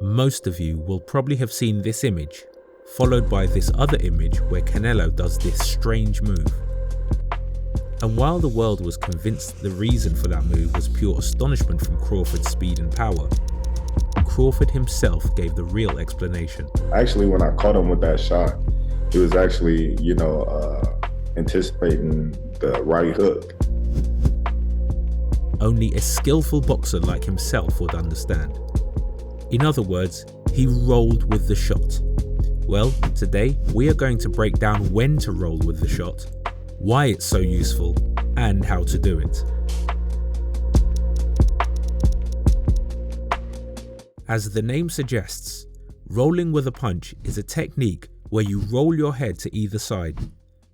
Most of you will probably have seen this image, followed by this other image where Canelo does this strange move. And while the world was convinced the reason for that move was pure astonishment from Crawford's speed and power, Crawford himself gave the real explanation. Actually, when I caught him with that shot, it was actually, anticipating the right hook. Only a skillful boxer like himself would understand. In other words, he rolled with the shot. Well, today we are going to break down when to roll with the shot, why it's so useful, and how to do it. As the name suggests, rolling with a punch is a technique where you roll your head to either side,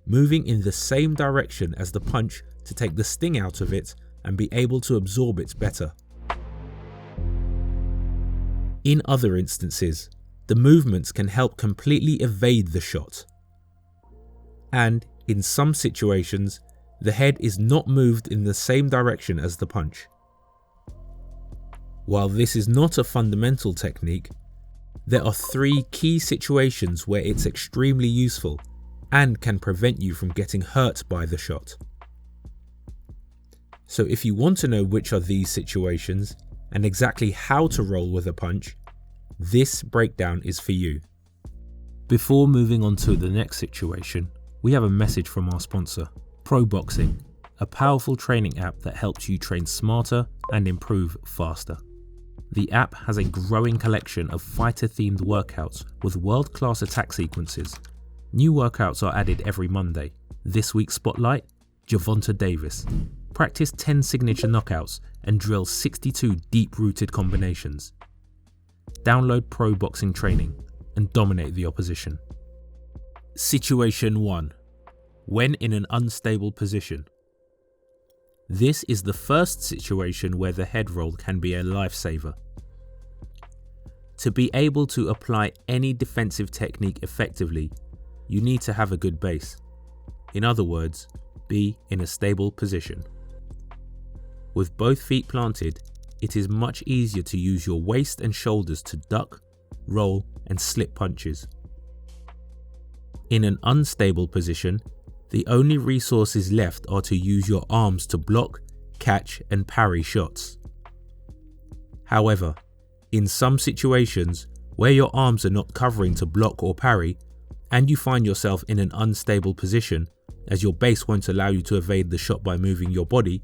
moving in the same direction as the punch to take the sting out of it and be able to absorb it better. In other instances, the movements can help completely evade the shot. And in some situations, the head is not moved in the same direction as the punch. While this is not a fundamental technique, there are 3 key situations where it's extremely useful and can prevent you from getting hurt by the shot. So if you want to know which are these situations and exactly how to roll with a punch, this breakdown is for you. Before moving on to the next situation, we have a message from our sponsor, Pro Boxing, a powerful training app that helps you train smarter and improve faster. The app has a growing collection of fighter-themed workouts with world-class attack sequences. New workouts are added every Monday. This week's spotlight, Gervonta Davis. Practice 10 signature knockouts and drill 62 deep-rooted combinations. Download Pro Boxing Training and dominate the opposition. Situation 1. When in an unstable position. This is the first situation where the head roll can be a lifesaver. To be able to apply any defensive technique effectively, you need to have a good base. In other words, be in a stable position. With both feet planted, it is much easier to use your waist and shoulders to duck, roll, and slip punches. In an unstable position, the only resources left are to use your arms to block, catch, and parry shots. However, in some situations where your arms are not covering to block or parry, and you find yourself in an unstable position as your base won't allow you to evade the shot by moving your body,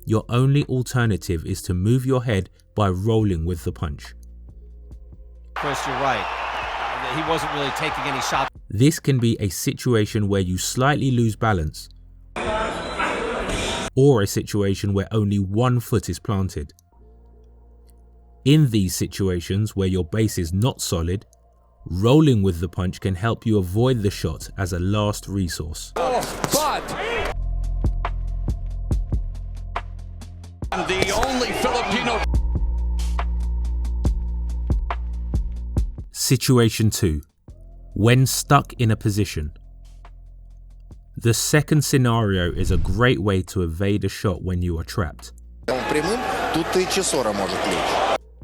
your only alternative is to move your head by rolling with the punch. Chris, you're right. He wasn't really taking any shots. This can be a situation where you slightly lose balance, or a situation where only one foot is planted. In these situations where your base is not solid, rolling with the punch can help you avoid the shot as a last resource. The only Filipino. Situation 2. When stuck in a position. The second scenario is a great way to evade a shot when you are trapped.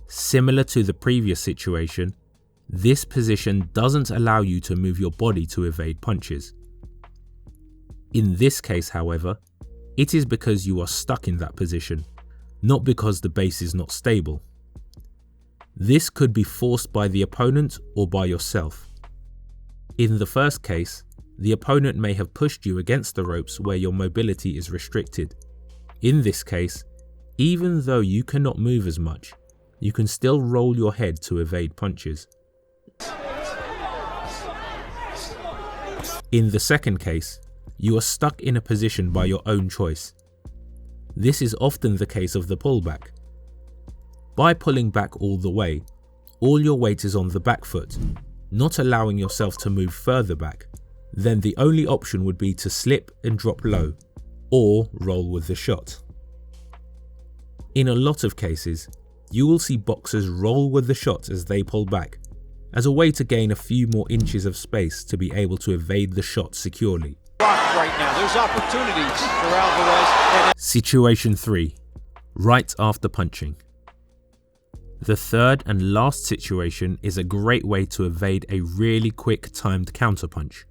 Similar to the previous situation, this position doesn't allow you to move your body to evade punches. In this case, however, it is because you are stuck in that position, not because the base is not stable. This could be forced by the opponent or by yourself. In the first case, the opponent may have pushed you against the ropes where your mobility is restricted. In this case, even though you cannot move as much, you can still roll your head to evade punches. In the second case, you are stuck in a position by your own choice. This is often the case of the pullback. By pulling back all the way, all your weight is on the back foot, not allowing yourself to move further back. Then the only option would be to slip and drop low, or roll with the shot. In a lot of cases, you will see boxers roll with the shot as they pull back, as a way to gain a few more inches of space to be able to evade the shot securely. Right now, there's opportunities for Alvarez. Situation 3. Right after punching. The third and last situation is a great way to evade a really quick timed counterpunch.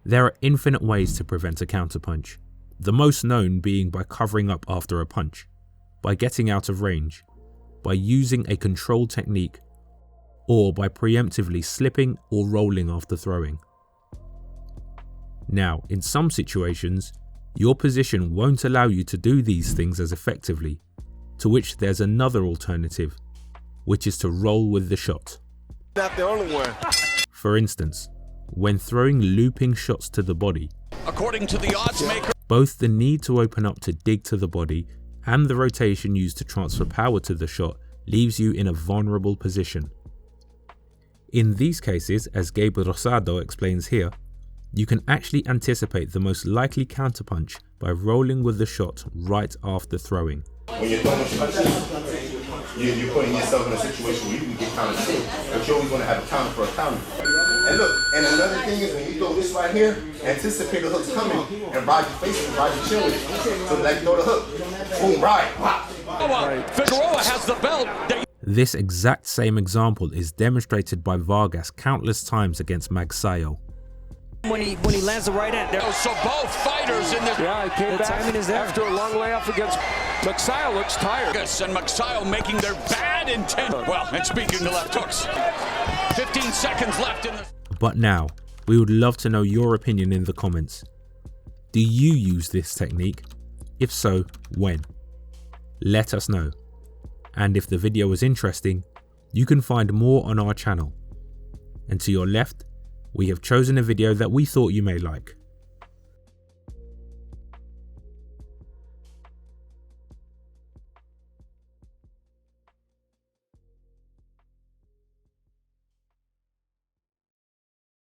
There are infinite ways to prevent a counterpunch, the most known being by covering up after a punch, by getting out of range, by using a controlled technique, or by preemptively slipping or rolling after throwing. Now, in some situations, your position won't allow you to do these things as effectively, to which there's another alternative, which is to roll with the shot. Not the only one. For instance, when throwing looping shots to the body, According to the odds maker, both the need to open up to dig to the body and the rotation used to transfer power to the shot leaves you in a vulnerable position. In these cases, as Gabe Rosado explains here, you can actually anticipate the most likely counterpunch by rolling with the shot right after throwing. When you're throwing punches, you're putting yourself in a situation where you can get countered too, but you always want to have a counter for a counter. And look, and another thing is when you throw this right here, anticipate the hook's coming and ride your face and ride your chin with it. So like throw the hook, boom, ride, pop. Figueroa has the belt. This exact same example is demonstrated by Vargas countless times against Magsayo. When he lands the right hand there. So both fighters in this. Yeah, he came back timing is there. after a long layoff against Magsayo. Looks tired. And Magsayo making their bad intent. Well, and speaking to left hooks, 15 seconds left in the. But now, we would love to know your opinion in the comments. Do you use this technique? If so, when? Let us know. And if the video was interesting, you can find more on our channel. And to your left, we have chosen a video that we thought you may like.